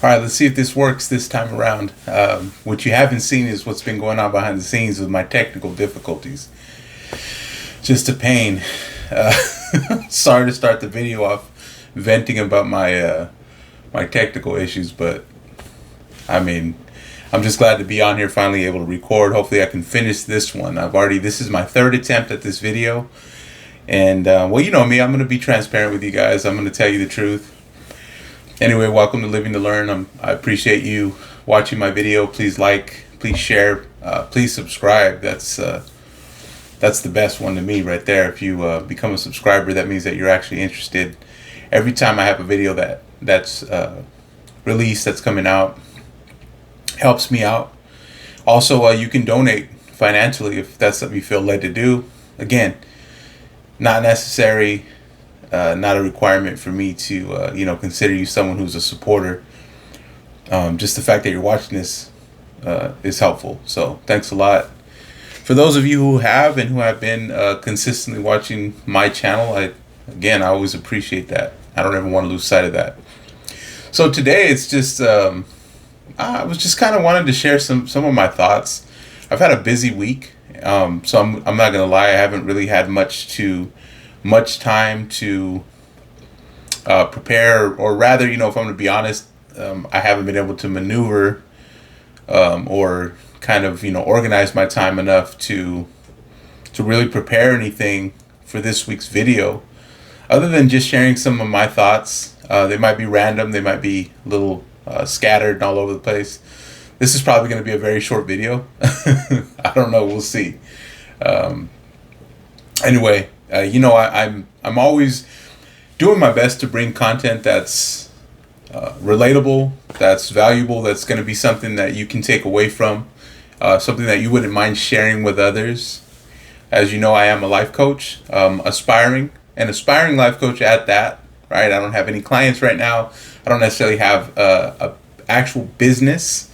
All right, let's see if this works this time around. What you haven't seen is what's been going on behind the scenes with my technical difficulties. Just a pain. Uh, Sorry to start the video off venting about my technical issues, but I mean, I'm just glad to be on here finally able to record. Hopefully I can finish this one. This is my third attempt at this video. And well, you know me, I'm going to be transparent with you guys. I'm going to tell you the truth. Anyway, welcome to Living to Learn. I appreciate you watching my video. Please like, please share, please subscribe. That's the best one to me right there. If you become a subscriber, that means that you're actually interested. Every time I have a video that's released, that's coming out, helps me out. Also, you can donate financially if that's something you feel led to do. Again, not necessary. Not a requirement for me to, consider you someone who's a supporter. Just the fact that you're watching this is helpful. So thanks a lot. For those of you who have and who have been consistently watching my channel, I always appreciate that. I don't ever want to lose sight of that. So today it's just, I was just kind of wanted to share some of my thoughts. I've had a busy week, so I'm not gonna lie. I haven't really had much time to prepare, or rather, if I'm going to be honest, I haven't been able to maneuver or kind of organize my time enough to really prepare anything for this week's video, other than just sharing some of my thoughts. They might be random, they might be a little scattered and all over the place. This is probably going to be a very short video. I don't know, we'll see. Anyway, I'm always doing my best to bring content that's relatable, that's valuable, that's going to be something that you can take away from, something that you wouldn't mind sharing with others. As you know, I am a life coach, aspiring life coach at that. Right? I don't have any clients right now. I don't necessarily have a actual business,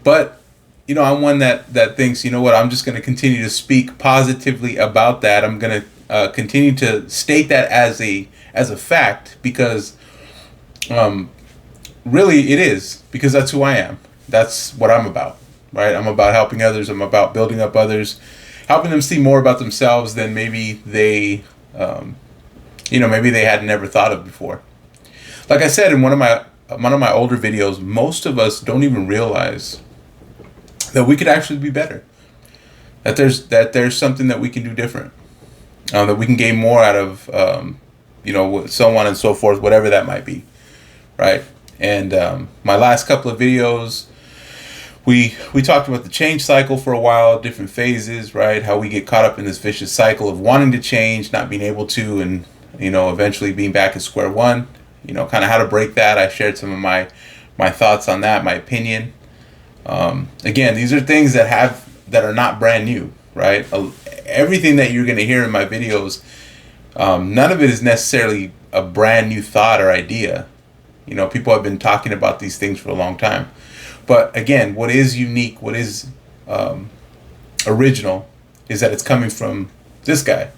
but I'm one that thinks, I'm just going to continue to speak positively about that. I'm going to continue to state that as a fact, because really it is, because that's who I am. That's what I'm about, right? I'm about helping others. I'm about building up others, helping them see more about themselves than maybe they had never thought of before. Like I said in one of my older videos, most of us don't even realize that we could actually be better. That there's something that we can do different. That we can gain more out of, so on and so forth, whatever that might be, right? And my last couple of videos, we talked about the change cycle for a while, different phases, right? How we get caught up in this vicious cycle of wanting to change, not being able to, and eventually being back at square one. Kind of how to break that. I shared some of my thoughts on that, my opinion. Again, these are things that are not brand new, right? Everything that you're going to hear in my videos, none of it is necessarily a brand new thought or idea. People have been talking about these things for a long time. But again, what is unique, what is original, is that it's coming from this guy,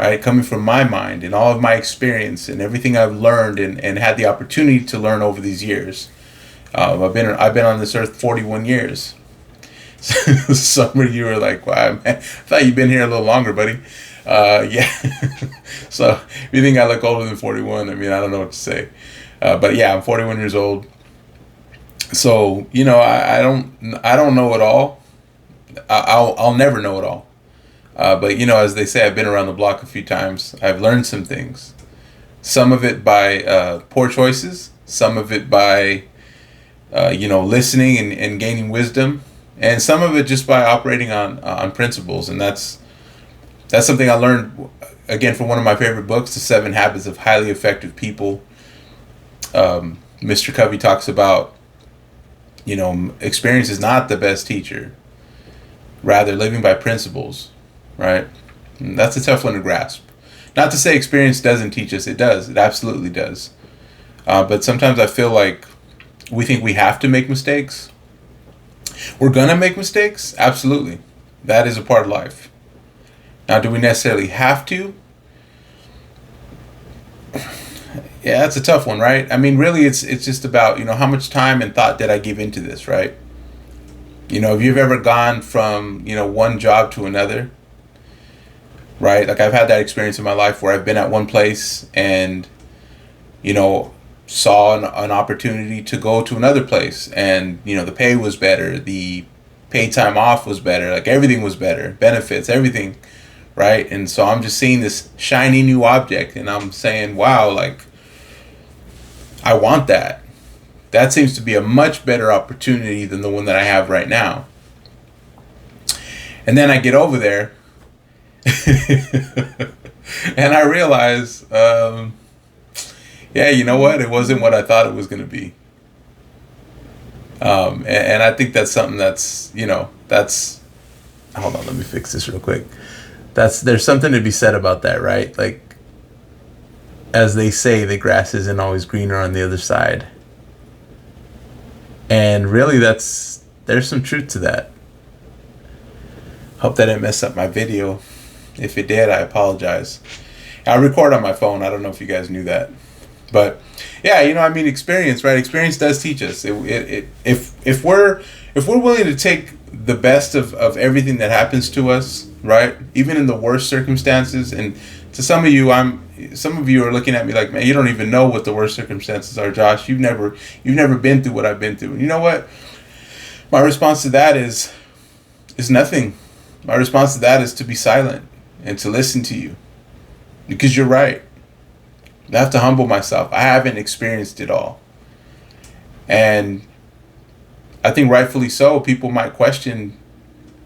right? Coming from my mind and all of my experience and everything I've learned and had the opportunity to learn over these years. I've been on this earth 41 years. Some of you are like, wow, man, I thought you'd been here a little longer, buddy. Yeah. So if you think I look older than 41, I don't know what to say. But yeah, I'm 41 years old. So, I don't know it all. I'll never know it all. But as they say, I've been around the block a few times. I've learned some things. Some of it by poor choices. Some of it by listening and gaining wisdom, and some of it just by operating on principles. And that's something I learned, again, from one of my favorite books, The 7 Habits of Highly Effective People. Mr. Covey talks about, experience is not the best teacher, rather living by principles, right? And that's a tough one to grasp. Not to say experience doesn't teach us. It does. It absolutely does. But sometimes I feel like we think we have to make mistakes. We're gonna make mistakes, absolutely. That is a part of life. Now, do we necessarily have to? Yeah, that's a tough one, right? I mean, really, it's just about, how much time and thought did I give into this, right? If you've ever gone from, one job to another, right? Like I've had that experience in my life where I've been at one place and, you know, saw an opportunity to go to another place, and, the pay was better, the paid time off was better, like everything was better, benefits, everything, right? And so I'm just seeing this shiny new object and I'm saying, wow, like I want that. That seems to be a much better opportunity than the one that I have right now. And then I get over there and I realize, yeah, you know what? It wasn't what I thought it was going to be. And I think that's something that's, hold on, let me fix this real quick. There's something to be said about that, right? Like, as they say, the grass isn't always greener on the other side. And really, there's some truth to that. Hope that didn't mess up my video. If it did, I apologize. I record on my phone. I don't know if you guys knew that. But yeah, experience, right? Experience does teach us. If we're willing to take the best of everything that happens to us, right? Even in the worst circumstances, and to some of you are looking at me like, man, you don't even know what the worst circumstances are, Josh. You've never been through what I've been through. And you know what? My response to that is nothing. My response to that is to be silent and to listen to you, because you're right. I have to humble myself. I haven't experienced it all. And I think rightfully so, people might question,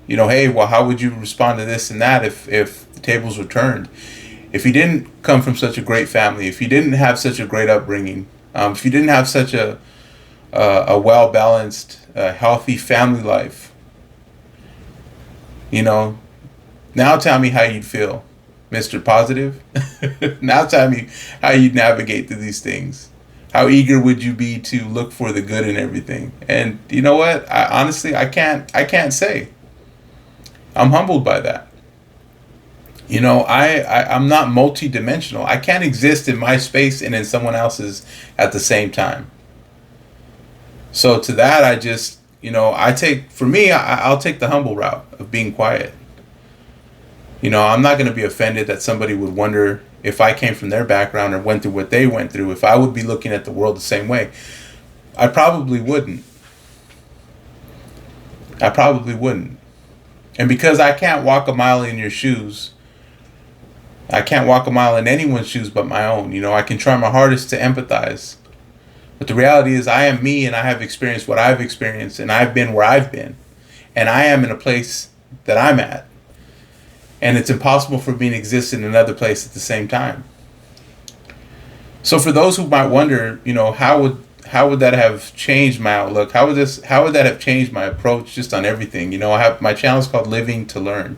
hey, well, how would you respond to this and that if the tables were turned? If you didn't come from such a great family, if you didn't have such a great upbringing, if you didn't have such a well-balanced, healthy family life, now tell me how you'd feel, Mr. Positive. Now tell me how you'd navigate through these things. How eager would you be to look for the good in everything? And you know what? I can't say. I'm humbled by that. I'm not multi-dimensional. I can't exist in my space and in someone else's at the same time. So to that, I just, I'll take the humble route of being quiet. I'm not going to be offended that somebody would wonder if I came from their background or went through what they went through, if I would be looking at the world the same way. I probably wouldn't. And because I can't walk a mile in your shoes, I can't walk a mile in anyone's shoes but my own. I can try my hardest to empathize. But the reality is I am me, and I have experienced what I've experienced, and I've been where I've been. And I am in a place that I'm at. And it's impossible for me to exist in another place at the same time. So for those who might wonder, how would that have changed my outlook? How would that have changed my approach just on everything? I have my channel is called Living to Learn.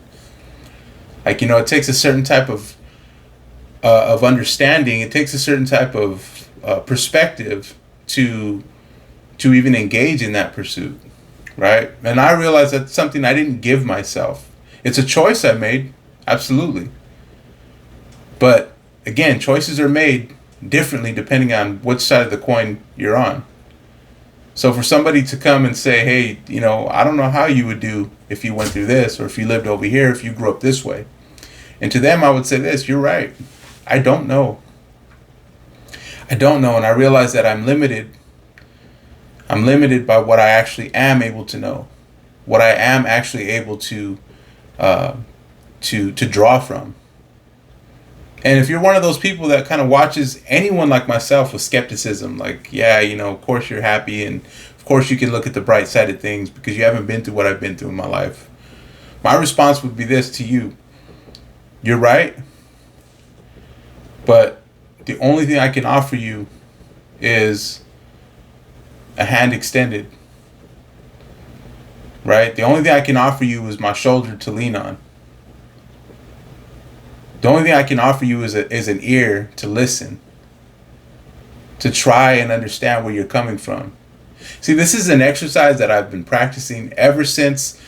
Like, it takes a certain type of understanding. It takes a certain type of perspective to even engage in that pursuit, right? And I realized that's something I didn't give myself. It's a choice I made, absolutely. But again, choices are made differently depending on which side of the coin you're on. So for somebody to come and say, hey, I don't know how you would do if you went through this, or if you lived over here, if you grew up this way. And to them, I would say this: you're right. I don't know. And I realize that I'm limited. I'm limited by what I actually am able to know, what I am actually able to draw from. And if you're one of those people that kind of watches anyone like myself with skepticism, like, yeah, of course you're happy, and of course you can look at the bright side of things because you haven't been through what I've been through in my life, my response would be this to you: you're right, but the only thing I can offer you is a hand extended, right? The only thing I can offer you is my shoulder to lean on. The only thing I can offer you is an ear to listen, to try and understand where you're coming from. See, this is an exercise that I've been practicing ever since.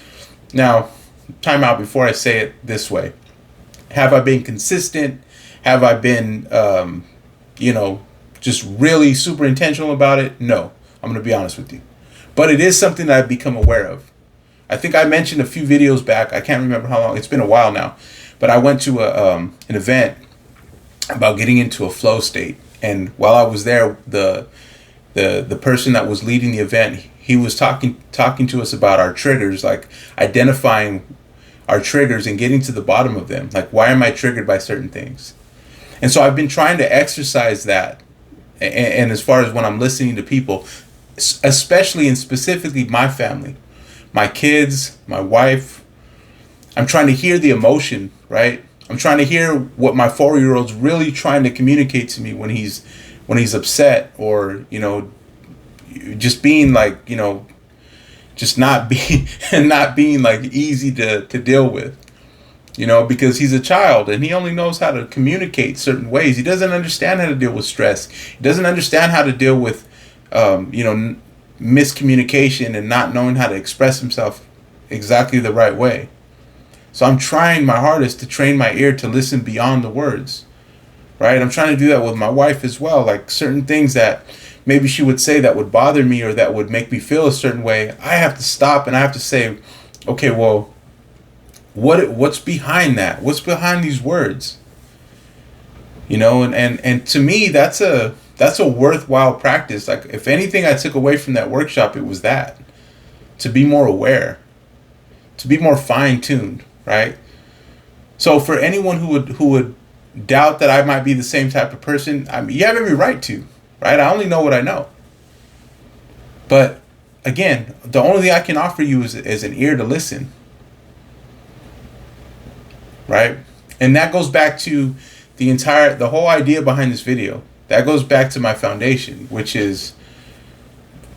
Now, time out before I say it this way. Have I been consistent? Have I been, just really super intentional about it, no. I'm going to be honest with you. But it is something that I've become aware of. I think I mentioned a few videos back. I can't remember how long. It's been a while now. But I went to an event about getting into a flow state. And while I was there, the person that was leading the event, he was talking to us about our triggers, like identifying our triggers and getting to the bottom of them. Like, why am I triggered by certain things? And so I've been trying to exercise that. And as far as when I'm listening to people, especially and specifically my family, my kids, my wife, I'm trying to hear the emotion, right? I'm trying to hear what my 4-year-old's really trying to communicate to me when he's upset, or, just being like, just not being like easy to deal with, because he's a child and he only knows how to communicate certain ways. He doesn't understand how to deal with stress. He doesn't understand how to deal with, miscommunication and not knowing how to express himself exactly the right way. So I'm trying my hardest to train my ear to listen beyond the words, right? I'm trying to do that with my wife as well. Like, certain things that maybe she would say that would bother me or that would make me feel a certain way, I have to stop and I have to say, okay, well, what's behind that? What's behind these words? And to me, that's a worthwhile practice. Like, if anything I took away from that workshop, it was that. To be more aware, to be more fine-tuned, right? So for anyone who would doubt that I might be the same type of person, I mean, you have every right to, right? I only know what I know. But again, the only thing I can offer you is an ear to listen, right? And that goes back to the whole idea behind this video. That goes back to my foundation, which is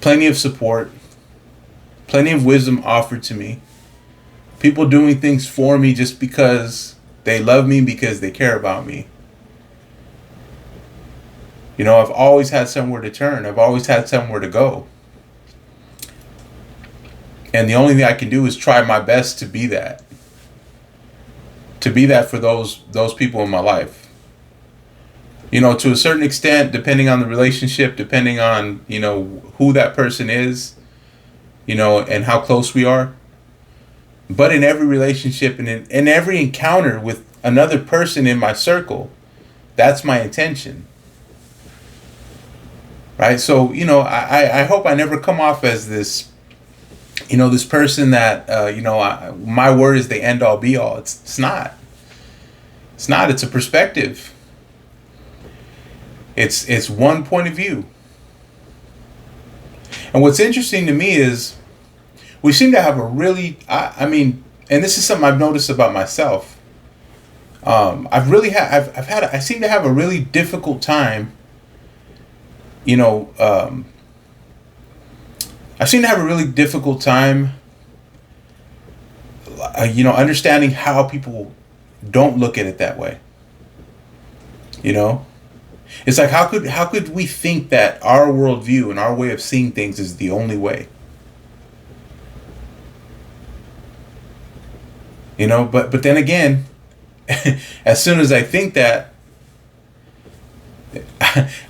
plenty of support, plenty of wisdom offered to me, people doing things for me just because they love me, because they care about me. I've always had somewhere to turn. I've always had somewhere to go. And the only thing I can do is try my best to be that. To be that for those people in my life. To a certain extent, depending on the relationship, depending on, who that person is, and how close we are. But in every relationship and in every encounter with another person in my circle, that's my intention. Right? So, I hope I never come off as this, this person that, my word is the end all be all. It's not. It's not. It's a perspective. It's one point of view. And what's interesting to me is we seem to have a really, and this is something I've noticed about myself. I seem to have a really difficult time, I seem to have a really difficult time, understanding how people don't look at it that way. It's like, how could we think that our worldview and our way of seeing things is the only way? But then again, as soon as I think that,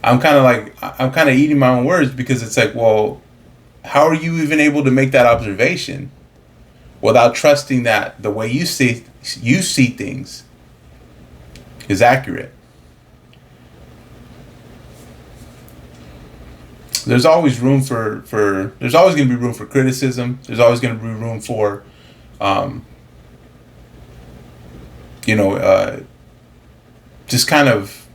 I'm kind of eating my own words, because it's like, well, how are you even able to make that observation without trusting that the way you see things is accurate? There's always room there's always going to be room for criticism. There's always going to be room for, just kind of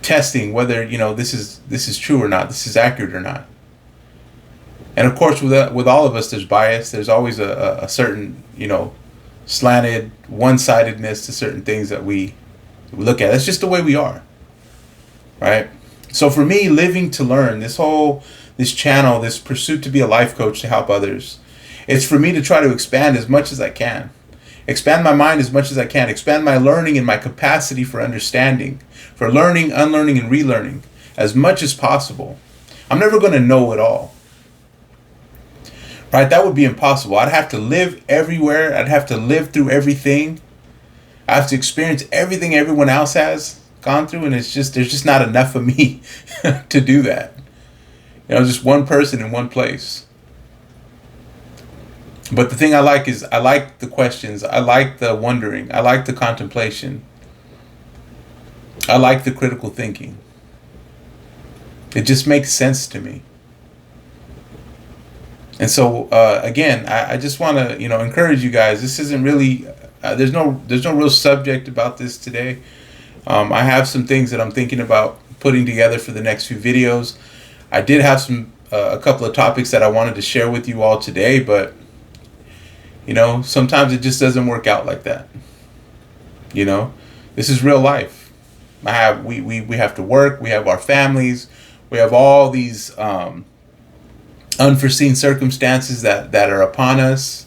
testing whether, this is true or not, this is accurate or not. And of course, with all of us, there's bias. There's always a certain, slanted one-sidedness to certain things that we look at. That's just the way we are, right? So for me, living to learn, this channel, this pursuit to be a life coach to help others, it's for me to try to expand as much as I can. Expand my mind as much as I can. Expand my learning and my capacity for understanding, for learning, unlearning, and relearning as much as possible. I'm never going to know it all. Right? That would be impossible. I'd have to live everywhere. I'd have to live through everything. I have to experience everything everyone else has. gone through, and there's just not enough of me to do that. Just one person in one place. But the thing I like is I like the questions. I like the wondering. I like the contemplation. I like the critical thinking. It just makes sense to me. And so again, I just want to encourage you guys. This isn't really there's no real subject about this today. I have some things that I'm thinking about putting together for the next few videos. I did have a couple of topics that I wanted to share with you all today, but sometimes it just doesn't work out like that. This is real life. We have to work. We have our families. We have all these unforeseen circumstances that are upon us.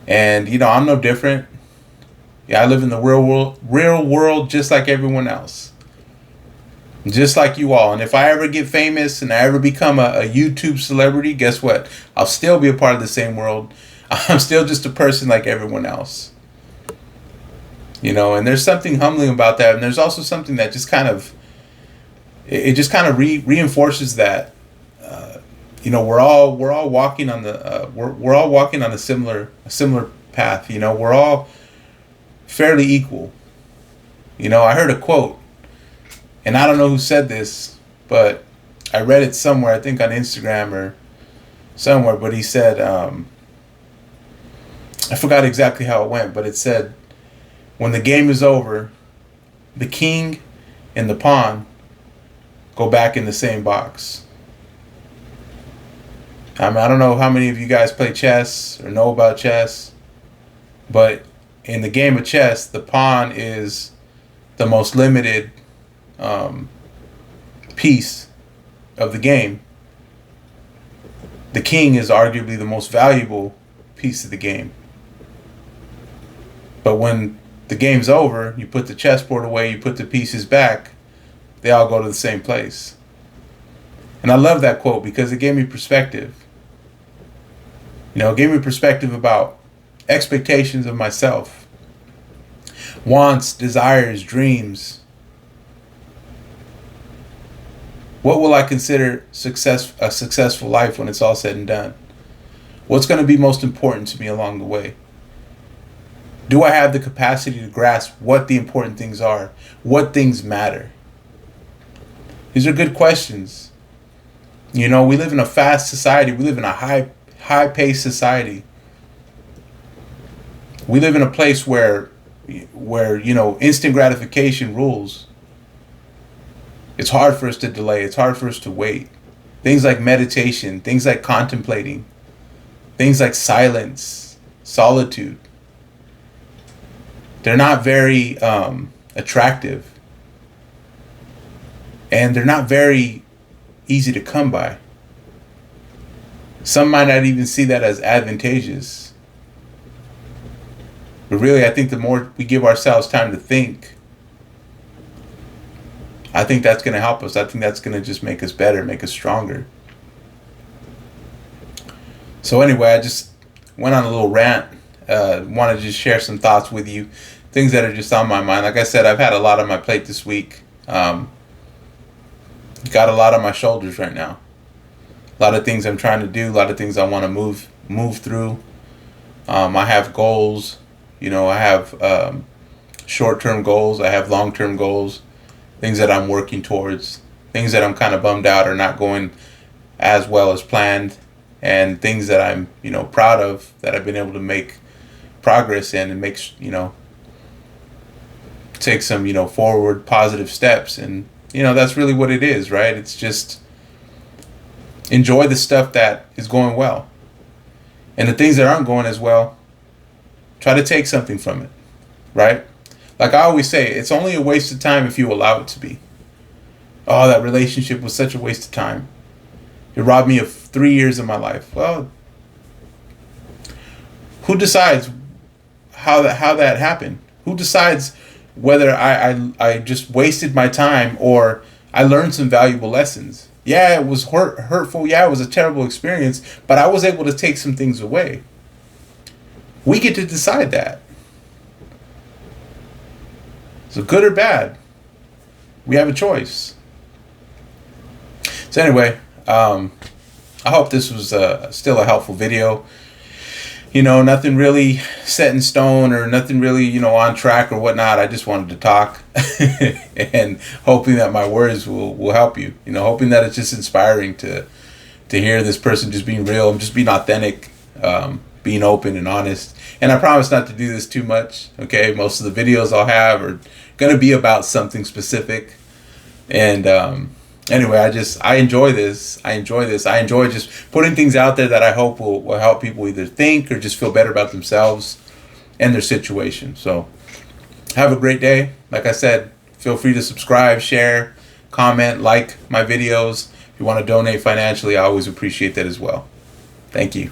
And I'm no different. Yeah, I live in the real world just like everyone else. Just like you all. And if I ever get famous and I ever become a YouTube celebrity, guess what? I'll still be a part of the same world. I'm still just a person like everyone else. And there's something humbling about that. And there's also something that just kind of reinforces that we're all walking on the we're all walking on a similar path. We're all fairly equal. I heard a quote, and I don't know who said this, but I read it somewhere, I think on Instagram or somewhere, but he said I forgot exactly how it went, but it said, when the game is over, the king and the pawn go back in the same box. I don't know how many of you guys play chess or know about chess, but in the game of chess, the pawn is the most limited piece of the game. The king is arguably the most valuable piece of the game. But when the game's over, you put the chessboard away, you put the pieces back, they all go to the same place. And I love that quote because it gave me perspective. It gave me perspective about expectations of myself, wants, desires, dreams. What will I consider a successful life when it's all said and done? What's going to be most important to me along the way? Do I have the capacity to grasp what the important things are? What things matter? These are good questions. We live in a fast society. We live in a high-paced society. We live in a place where instant gratification rules. It's hard for us to delay. It's hard for us to wait. Things like meditation, things like contemplating, things like silence, solitude. They're not very attractive. And they're not very easy to come by. Some might not even see that as advantageous. But really, I think the more we give ourselves time to think, I think that's going to help us. I think that's going to just make us better, make us stronger. So anyway, I just went on a little rant. Wanted to just share some thoughts with you. Things that are just on my mind. Like I said, I've had a lot on my plate this week. Got a lot on my shoulders right now. A lot of things I'm trying to do. A lot of things I want to move through. I have goals. I have short-term goals. I have long-term goals. Things that I'm working towards. Things that I'm kind of bummed out are not going as well as planned. And things that I'm, proud of, that I've been able to make progress in and make, take some, forward positive steps. And, that's really what it is, right? It's just enjoy the stuff that is going well. And the things that aren't going as well, try to take something from it, right? Like I always say, it's only a waste of time if you allow it to be. Oh, that relationship was such a waste of time. It robbed me of 3 years of my life. Well, who decides how that happened? Who decides whether I just wasted my time or I learned some valuable lessons? Yeah, it was hurtful. Yeah, it was a terrible experience, but I was able to take some things away. We get to decide that. So good or bad, we have a choice. So anyway, I hope this was still a helpful video. Nothing really set in stone or nothing really, on track or whatnot. I just wanted to talk and hoping that my words will help you, hoping that it's just inspiring to hear this person just being real, just being authentic, being open and honest. And I promise not to do this too much. Okay. Most of the videos I'll have are going to be about something specific. And, anyway, I enjoy this. I enjoy just putting things out there that I hope will help people either think or just feel better about themselves and their situation. So have a great day. Like I said, feel free to subscribe, share, comment, like my videos. If you want to donate financially, I always appreciate that as well. Thank you.